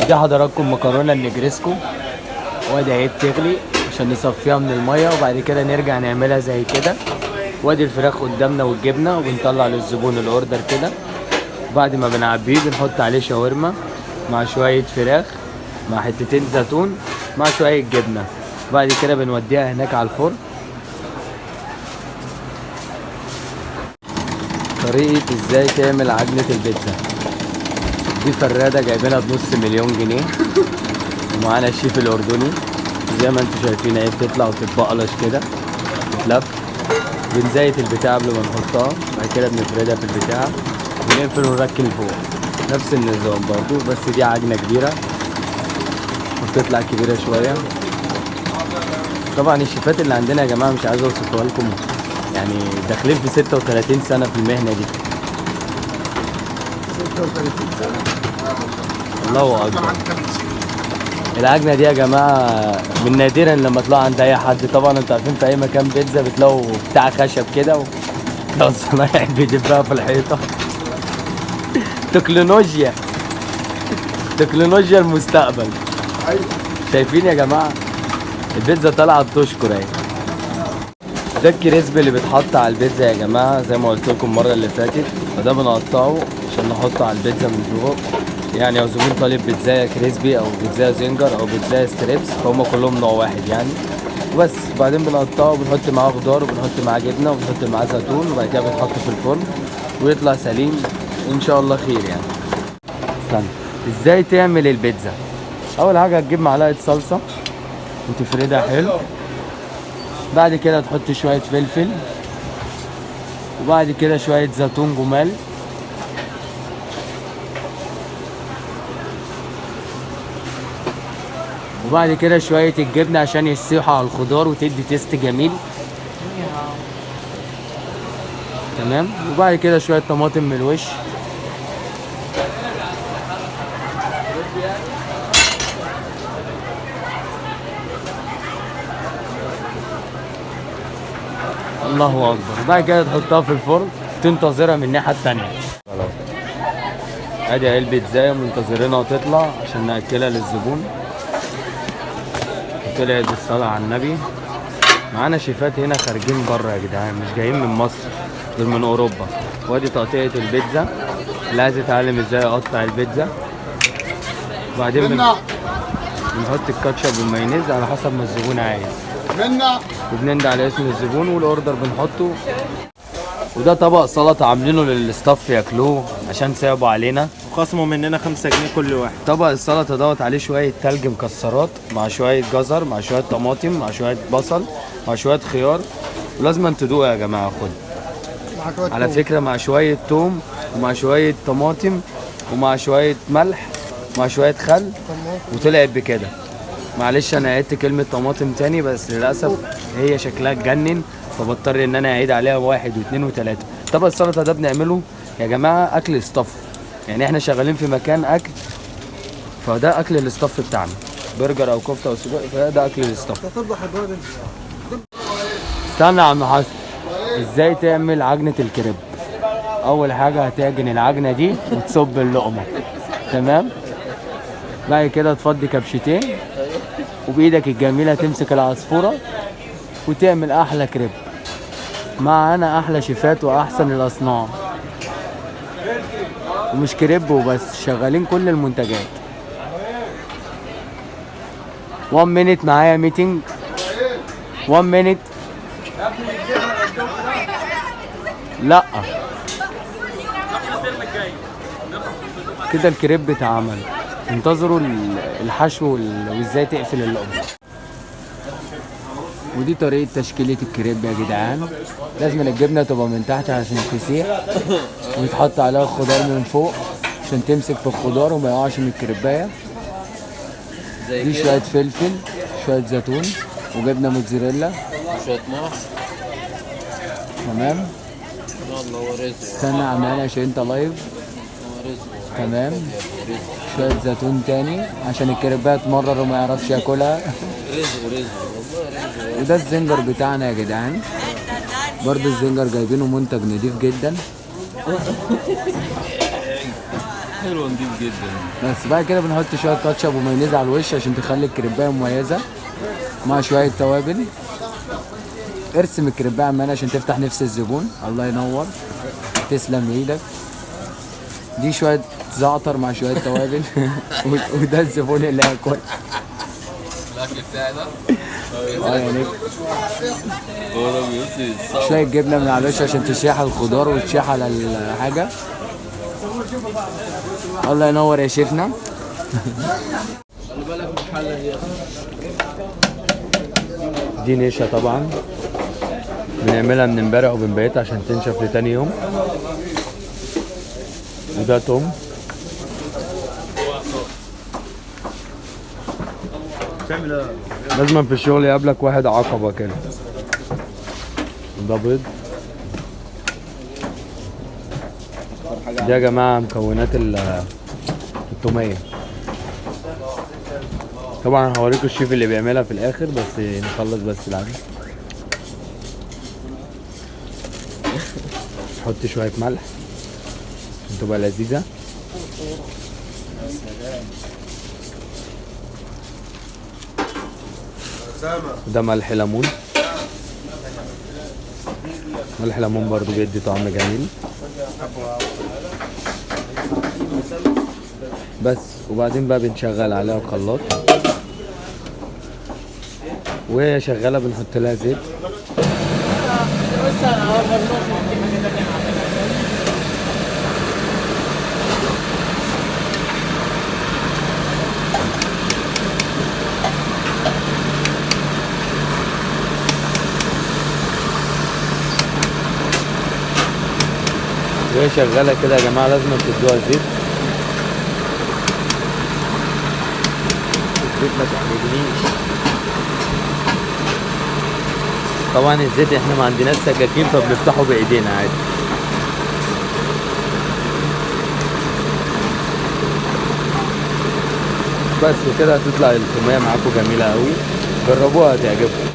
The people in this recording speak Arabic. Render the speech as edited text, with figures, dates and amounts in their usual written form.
دي حضراتكم مكرونه النجريسكو، وادي اهي بتغلي عشان نصفيها من الميه، وبعد كده نرجع نعملها زي كده. وادي الفراخ قدامنا والجبنه، وبنطلع للزبون الاوردر كده. بعد ما بنعبيه بنحط عليه شاورما مع شويه فراخ مع حتتين زيتون مع شويه جبنه. بعد كده بنوديها هناك على الفرن. طريقه ازاي تعمل عجنه البيتزا. دي فراده جايبينها بنص مليون جنيه، ومعانا الشيف الاردني. زي ما انتم شايفين اهي بتطلع وتتبقلش كده تتلف. بنزيت البتاع قبل ما نحطها، بعد كده بنفردها في البتاع ونقفل ونركن فوق. نفس النظام برضو، بس دي عجنه كبيره وبتطلع كبيره شويه. طبعا الشيفات اللي عندنا يا جماعه مش عايز اوصفها لكم، يعني داخلين في 36 سنه في المهنه دي. 36 سنة. الله اكبر. العجنه دي يا جماعه من نادرا لما تلاقوا عند اي حد. طبعا انتوا عارفين في اي مكان بيتزا بتلاقوا بتاع خشب كده وتلاقوا الصنايعي بيدبها في الحيطه. تكنولوجيا، تكنولوجيا المستقبل. ايوه شايفين يا جماعه البيتزا طالعه بتشكر اهي. ده الكريسبي اللي بيتحط على البيتزا يا جماعه، زي ما قلت لكم المره اللي فاتت. فده بنقطعه عشان نحطه على البيتزا من فوق. يعني لو زبون طالب بيتزايه كريسبي او بيتزايه زنجر او بيتزايه ستريبس فهم كلهم نوع واحد يعني. وبس بعدين بنقطعه وبنحط معاه خضار وبنحط معاه جبنه وبنحط معاه زيتون، وبعد كده بيتحط في الفرن ويطلع سليم ان شاء الله خير يعني. استنى، ازاي تعمل البيتزا؟ اول حاجه هتجيب معلقه صلصه وتفردها حلو. بعد كده تحط شويه فلفل، وبعد كده شويه زيتون جمال، وبعد كده شويه الجبنه عشان يسيحوا على الخضار وتدي تيست جميل. تمام. وبعد كده شويه طماطم من الوش. الله اكبر. بعد كده تحطها في الفرن تنتظرها من الناحيه التانيه. خلاص ادي اهي البيتزا منتظرينها تطلع عشان ناكلها للزبون. طلعت بالصلاه على النبي. معانا شيفات هنا خارجين بره يا جدعان، مش جايين من مصر، دول من اوروبا. وادي تقطيعه البيتزا اللي عايز يتعلم ازاي اقطع البيتزا. وبعدين بنحط الكاتشب والمايونيز على حسب ما الزبون عايز، وبنندى على اسم الزبون والاوردر بنحطه. وده طبق سلطه عاملينه للستاف ياكلوه عشان صعبوا علينا وخصموا مننا 5 جنيه كل واحد. طبق السلطه دوت عليه شويه تلج مكسرات مع شويه جزر مع شويه طماطم مع شويه بصل مع شويه خيار. ولازم تدوقوا يا جماعه. خد على فكره مع شويه توم ومع شويه طماطم ومع شويه ملح مع شويه خل، وطلعت بكده. معلش انا عدت كلمه طماطم تاني بس للاسف هي شكلها اتجنن، فبضطر ان انا اعيد عليها 1 و2 و3. طبق السلطه ده بنعمله يا جماعه اكل اصطف، يعني احنا شغالين في مكان اكل، فده اكل الاصطف بتاعنا، برجر او كفته او سجق، فده اكل الاصطف. استنى يا عم حسن، ازاي تعمل عجنه الكريب؟ اول حاجه هتعجن العجنه دي وتصب اللقمه، تمام. بعد كده تفضي كبشتين وبايدك الجميله تمسك العصفوره وتعمل احلى كريب. معانا احلى شيفات واحسن الاصناع، ومش كريب وبس، شغالين كل المنتجات. 1 minute معايا ميتنج. 1 minute. لا كده الكريب اتعمل. انتظروا الحشو وازاي تقفل اللقمه. ودي طريقه تشكيله الكريب يا جدعان. لازم الجبنه تبقى من تحت عشان تسيح، ويتحط عليها الخضار من فوق عشان تمسك في الخضار وما يقعش من الكريبايه. دي شويه فلفل، شويه زيتون، وجبنه موتزاريلا، شويه ماش. تمام. يلا هو رزق. استنى عمال عشان انت لايف. هو رزق. تمام. شويه زيتون تاني عشان الكريبايه تمرر وما يعرفش ياكلها. رزق والله رزق. وده الزنجر بتاعنا يا جدعان. برضه الزنجر جايبينه منتج نضيف جدا. حلو ونضيف جدا. بس بعد كده بنحط شويه كاتشب ومايونيز على الوش عشان تخلي الكريبايه مميزه، مع شويه توابل. ارسم الكريبايه عمال عشان تفتح نفس الزبون. الله ينور، تسلم ايدك. دي شويه زعتر مع شويه توابل وده الزبون اللي هياكل. الاكل بتاعي ده يعني هو ده بيوصي الصعب. شويه جبنه من على الوش عشان تشيح الخضار وتشيح على الحاجه. الله ينور يا شيفنا. خلي بالك من الحله دي. دي نشا طبعا بنعملها من امبارح وبنبيتها عشان تنشف لتاني يوم. وده توم. لازم في الشغل يقابلك واحد عقبة كده. ده بيض. دي يا جماعة مكونات التومية. طبعا هوريكم الشيف اللي بيعملها في الاخر، بس نخلص بس العجل. نحط شوية ملح عشان تبقى لذيذة. ده ملح ليمون. ملح ليمون برضو بيدي طعم جميل. بس وبعدين بقى بنشغل عليها الخلاط، وهي شغالة بنحط لها زيت. وهي شغالة كده يا جماعة لازم تدوها زيت. الزيت ما تحرجنيش. طبعا الزيت احنا ما عندناش سكاكين فبنفتحه بايدينا عادي. بس وكده هتطلع التومية معاكم جميلة قوي. جربوها هتعجبكم.